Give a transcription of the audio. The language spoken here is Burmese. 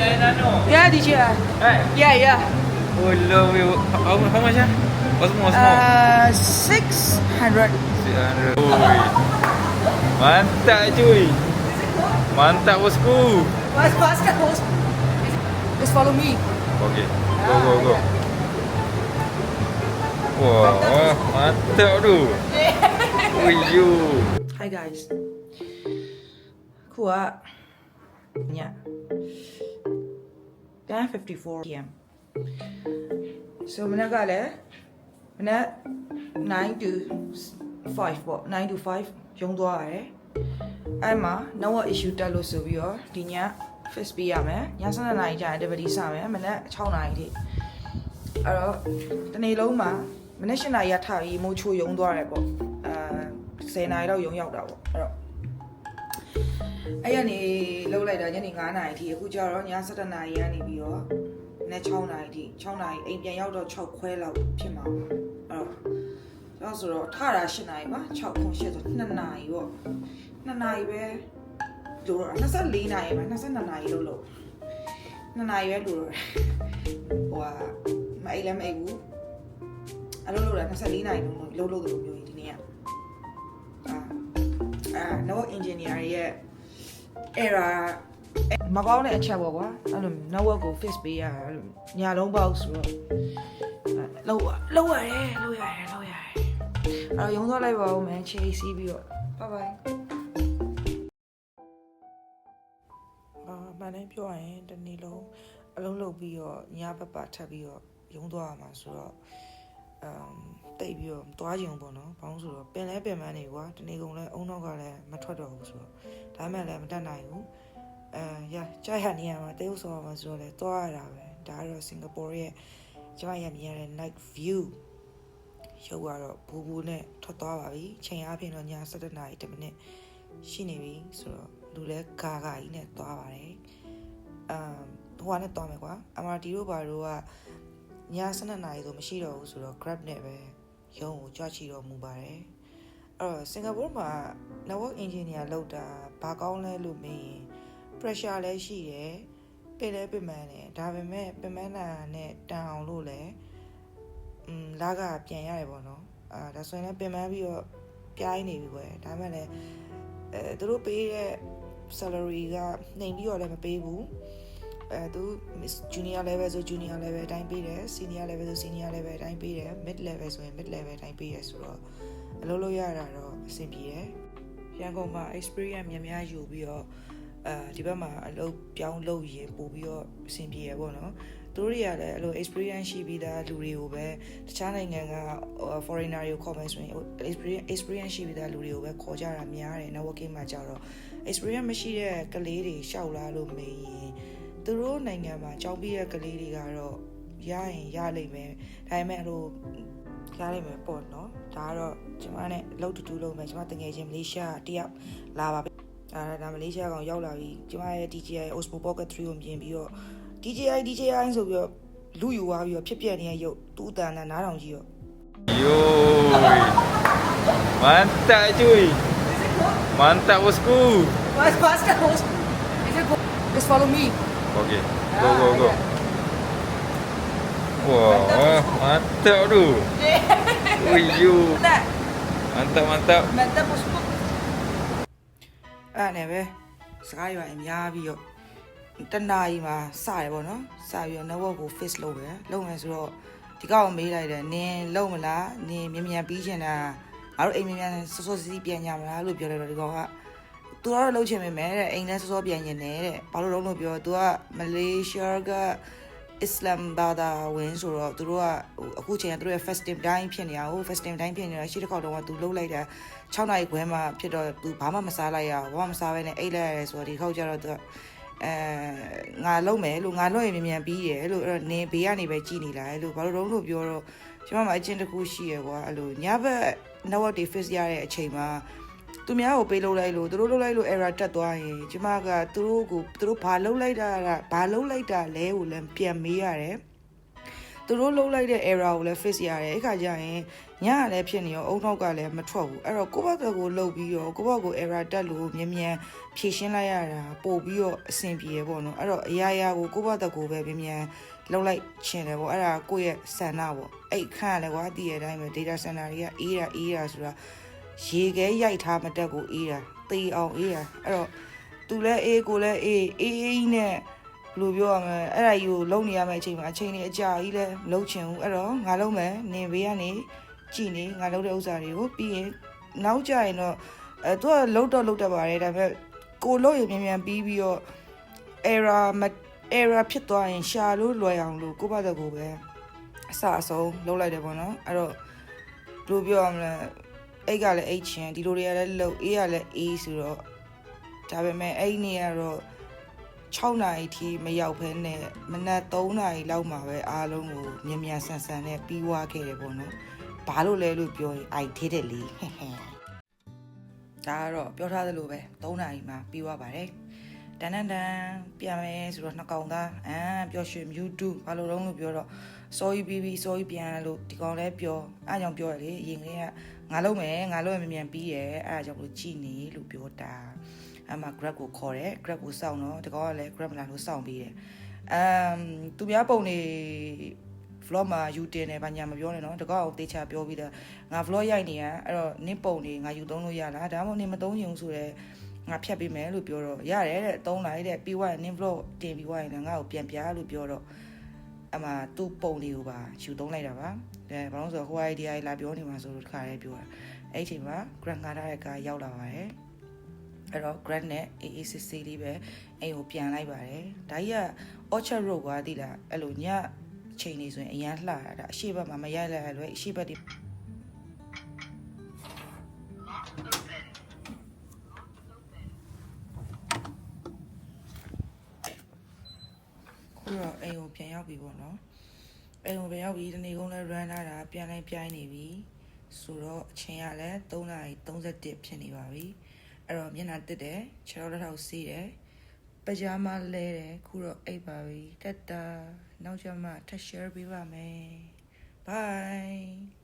DJI Nano. Yeah, DJI. Hey. Yeah. Oh, love you. How much? What's more? 600. 600. Oi. Mantap cuy. Mantap bosku. Just follow me. Okay. Go. Wah, mantap tu. Uyu. Hi guys. Kuat. Yeah. 10:54 p.m. So မနက်ကလည်းမနက်9 to 5ပေါ့9 to 5ရုံးသွားရတယ်အဲ့မှာ network issue တက်လို့ဆိုပြီးတော့ဒီည fix ပေးရမယ်ည7:00နာရီကျရင် activity စမယ်မနက်6:00နာရီထိအဲ့တော့တနေ့လုံးမှာမနက်7:00နာရီကထပြီးမိုးချိုရုံးသွားတယ်ပေါ့10:00နာရီလောက်ရုံးရောက်တာပေါ့အဲ့တော့အဲ့ရနေလှုပ်လိုက်တာညနေ9:00နာရီထိအခုကျတော့ည7:00နာရီကနေပြီးတော့နဲ့6:00နာရီထိ6:00နာရီအိမ်ပြန်ရောက်တော့6ခွဲလောက်ဖြစ်မှာပေါ့အဲ့တော့ဆိုတော့ထတာ8:00နာရီပါ6ခွန်8ဆို2နာရီပေါ့2နာရီပဲလို့24နာရီပါ22နာရီလို့2နာရီပဲလို့ဟိုမအိပ်လည်းမအိပ်ဘူးအဲ့လိုလို့တာ24နာရီလုံးလို့လို့မျိုးဒီနေ့ကnetwork engineer ရဲ့ error မကောင်းတဲ့အချက်ပေါ့ကွာအဲ့လို network ကို fix ပေးရအဲ့လိုညာလုံးပေါက်ဆိုတော့လောက်ရတယ်အဲ့တော့ရုံးသွားလိုက်ပါဦးမယ်ချေစီးပြီးတော့ bye bye မနေ့ပြောရင်တနေ့လုံးအလုံးလုပ်ပြီးတော့ညဘက်ပါထပ်ပြီးတော့ရုံးသွားရမှာဆိုတော့တိတ်ပြီးတော့သွားကြုံပေါ့နော်ဘာလို့ဆိုတော့ပင်လဲပင်မန်းနေကွာတနေ့ကုန်လဲအုံနောက်ကလည်းမထွက်တော့ဘူးဆိုတော့ဒါမှလည်းမတတ်နိုင်ဘူးကြာရနေရမှာတေးဥဆောင်မှာဆိုတော့လဲသွားရတာပဲဒါကတော့စင်ကာပူရဲ့ကျမရမြင်ရတဲ့ night view ရုပ်ကတော့ဘူနဲ့ထွက်သွားပါပြီချိန်အားဖြင့်တော့ည7:00နာရီ10မိနစ်ရှိနေပြီဆိုတော့လူလဲဂါကြီးနဲ့သွားပါတယ်ဟိုကနဲ့သွားမယ်ကွာ MRT တို့ဘာတို့ကည7:00နာရီဆိုမရှိတော့ဘူးဆိုတော့ Grab နဲ့ပဲရုံးကိုကြွချီတော့မူပါတယ်အဲ့တော့စင်ကာပူမှာ network engineer လောက်တာဘာကောင်းလဲလို့မေးရင် pressure လည်းရှိတယ်ပင်လဲပင်မန်းတယ်ဒါပေမဲ့ပင်မန်းတာနဲ့တန်အောင်လို့လည်းလာကပြန်ရတယ်ပေါ့နော်ဒါဆိုရင်လည်းပင်မန်းပြီးတော့ပြိုင်းနေပြီကွယ်ဒါမှလည်းသူတို့ပေးတဲ့ salary ကနှိမ်ပြီးတော့လည်းမပေးဘူးသူ junior level ဆို junior level အတိုင်းပေးတယ် senior level ဆို senior level အတိုင်းပေးတယ် mid level ဆိုရင် mid level အတိုင်းပေးတယ်ဆိုတော့အလုပ်လုပ်ရတာတော့အဆင်ပြေတယ်ရန်ကုန်မှာ experience များယူပြီးတော့ဒီဘက်မှာအလုပ်ပြောင်းလုပ်ရင်ပို့ပြီးတော့အဆင်ပြေရပေါ့နော်သူတို့တွေကလည်းအဲ့လို experience ရှိပြီးသားလူတွေကိုပဲတခြားနိုင်ငံက foreigner တွေကိုခေါ်မယ်ဆိုရင် experience ရှိပြီးသားလူတွေကိုပဲခေါ်ကြတာများတယ် networking မှာကြတော့ experience မရှိတဲ့ကလေးတွေရှောက်လာလို့မေးရင်သူတို့နိုင်ငံမှာကြောင်းပြီးတဲ့ကလေးတွေကတော့ရရင်ရလိမ့်မယ်ဒါပေမဲ့အဲ့လိုရလိမ့်မယ်ပေါ့နော်ဒါကတော့ကျွန်မနဲ့အလုပ်တူလုပ်မယ်ကျွန်မတကယ်ချင်းမလေးရှားတယောက်လာပါပဲဒါမလေးရှားကောင်ရောက်လာပြီကျွန်မရဲ့ DJI Osmo Pocket 3ကိုမြင်ပြီးတော့ DJI ဆိုပြီးတော့လူယူသွားပြီးတော့ဖြစ်ပြနေတဲ့ရုပ်သူ့အတန်နဲ့နားထောင်ကြည့်ရော Yo. Mantap cuy. Mantap bosku. Just follow me Okay. Go. Wah, mantap tu. Uyu. Mantap. အဲ့နဲ့ပဲစကားရွာအများပြီးတော့တနာရီမှာစရပေါ့နော်စပြီးတော့ network ကို fix လုပ်မယ်ဆိုတော့ဒီကောင်ကိုမေးလိုက်တယ်နင်လုံးမလားနင်မြန်ပြီးချင်တာငါတို့အိမ်မြန်စောစီးပြန်ကြမလားလို့ပြောလိုက်တော့ဒီကောင်ကသူကတော့လုံးချင်ပေမဲ့တဲ့အိမ်နဲ့စောပြန်ရင်တဲ့ဘာလို့လုံးလို့ပြောသူကမလေးရှားကအစ္စလာမ်ဘာသာဝင်ဆိုတော့သူတို့ကအခုချိန်ကသူတို့ရဲ့ festive time ဖြစ်နေတာဟို festive time ဖြစ်နေတာရှိတစ်ခေါက်တော့ကသူလုံးလိုက်တာ6နာရီခွဲမှာဖြစ်တော့သူဘာမှမစားလိုက်ရဘူးဘာမှမစားဘဲနဲ့အိတ်လိုက်ရတယ်ဆိုတော့ဒီခေါက်ကျတော့သူငါလုံးမယ်လို့ငါလုံးရင်မြန်ပြီးရယ်လို့အဲ့တော့နင်ဘေးကနေပဲကြည်နေလားလို့ဘာလို့လုံးလို့ပြောတော့ကျွန်မမှာအချင်းတစ်ခုရှိရယ်ကွာအဲ့လိုညဘက် network တွေ fix ရတဲ့အချိန်မှာသူများကိုပေးလုပ်လိုက်လို့သူတို့လုပ်လိုက်လို့ error တက်သွားရင်ကျွန်မကသူတို့ဘာလုပ်လိုက်တာလဲကိုလည်းပြန်မေးရတယ် သူတို့လှုပ်လိုက်တဲ့ error ကိုလည်း fix ရတယ်အဲ့ခါကျရင်ညကလည်းဖြစ်နေရောအုံနောက်ကလည်းမထွက်ဘူးအဲ့တော့ကိုယ့်ဘက်ကိုလှုပ်ပြီးတော့ကိုယ့်ဘက်ကို error တက်လို့မြန်မြန်ဖြည့်ရှင်းလိုက်ရတာပို့ပြီးတော့အဆင်ပြေရပေါ့နော်အဲ့တော့အရာရာကိုကိုယ့်ဘက်ကိုပဲမြန်မြန်လှုပ်လိုက်ချင်တယ်ပေါ့အဲ့ဒါကိုယ့်ရဲ့ဆန္ဒပေါ့အဲ့ခန့်လည်းကွာတည်ရတိုင်းပဲ data center တွေကအေးတာဆိုတာရေခဲရိုက်ထားမတက်ကိုအေးတာတေးအောင်အေးတာအဲ့တော့သူလည်းအေးကိုလည်းအေးနဲ့ဘယ်လိုပြောရမလဲအဲ့ဒါကြီးကိုလုံနေရမယ့်အချိန်မှာအချိန်လေးအကြာကြီးလည်းမလုံချင်ဘူးအဲ့တော့ငါလုံးမယ်နင်ဘေးကနေကြည်နေငါလုံးတဲ့ဥစ္စာတွေကိုပြီးရင်နောက်ကြရင်တော့သူကလုံတတ်ပါတယ်ဒါပေမဲ့ကိုလို့ရမြန်ပြီးတော့ error ဖြစ်သွားရင်ရှာလို့လွယ်အောင်လို့ကိုယ့်ဘာသာကိုပဲအစအဆုံးလုပ်လိုက်တယ်ပေါ့နော်အဲ့တော့ဘယ်လိုပြောရမလဲအိတ်ကလည်းအိတ်ချင်းဒီလိုတွေကလည်းလှုပ်အေးကလည်းအေးဆိုတော့ဒါပေမဲ့အဲ့ဒီနေ့ကတော့6နာရီထိမရောက်ဘဲနဲ့မနက်3နာရီလောက်မှာပဲအားလုံးကိုမြန်ဆန်နဲ့ပြီးွားခဲ့တယ်ပေါ့နော်ဘာလို့လဲလို့ပြောရင် I did it လေဒါကတော့ပြောထားသလိုပဲ3နာရီမှာပြီးွားပါတယ်တန်ပြန်မယ်ဆိုတော့နှစ်ကောင်သားပျော်ရွှင် YouTube ဘာလို့တော့လို့ပြောတော့ sorry ပြီး sorry ပြန်လို့ဒီကောင်လည်းပြောအားကြောင့်ပြောရလေအရင်ကငါလုံးမယ်မြန်ပြီးရအားကြောင့်လို့ကြည်နေလို့ပြောတာအမ grab ကိုခေါ်တယ် grab ကိုစောင့်တော့ဒီကောင်ကလည်း grab လာလို့စောင့်ပြီးတယ်သူများပုံနေ vlog မှာယူတင်တယ်ဘာညာမပြောနဲ့နော်ဒီကောင်ကိုတေချာပြောပြီးတော့ငါ vlog ရိုက်နေရအဲ့တော့နင်းပုံနေငါယူသုံးလို့ရလားဒါမှမဟုတ်နင်းမသုံးရင်ဆိုတော့ငါဖြတ်ပေးမယ်လို့ပြောတော့ရတယ်တဲ့သုံးလိုက်တဲ့ပြီးွားရင်နင်း vlog တင်ပြီးွားရင်လည်းငါ့ကိုပြန်ပြလို့ပြောတော့အမသူ့ပုံလေးကိုပါယူသုံးလိုက်တာပါဘာလို့ဆိုတော့ဟို idea လာပြောနေမှာဆိုတော့တခါလေးပြောတာအဲ့ချိန်မှာ grant ငါထားတဲ့ကားရောက်လာပါတယ်အဲ့တော့ grant နဲ့ AACC လေးပဲအိမ်ကိုပြန်လိုက်ပါတယ်ဒါကြီးက Orchard Road ကွာတိလားအဲ့လိုညချိန်နေဆိုရင်အရန်လှတာဒါအရှိဘက်မှာမရိုက်လိုက်ရလွယ်အရှိဘက်ဒီတော့အိမ်ကိုပြန်ရောက်ပြီပေါ့နော်အိမ်ကိုပြန်ရောက်ပြီဒီနေ့ကုန်းလဲ run လာတာပြန်လိုက်ပြိုင်းနေပြီဆိုတော့အချိန်ကလည်း3:31ဖြစ်နေပါပြီအဲ့တော့မျက်နှာတက်တယ်ခြေထောက်လက်ထောက်စီးတယ်ပကြာမလဲတယ်ခုတော့အိပ်ပါပြီတက်တာနောက်ကျမှထပ် share ပေးပါမယ် bye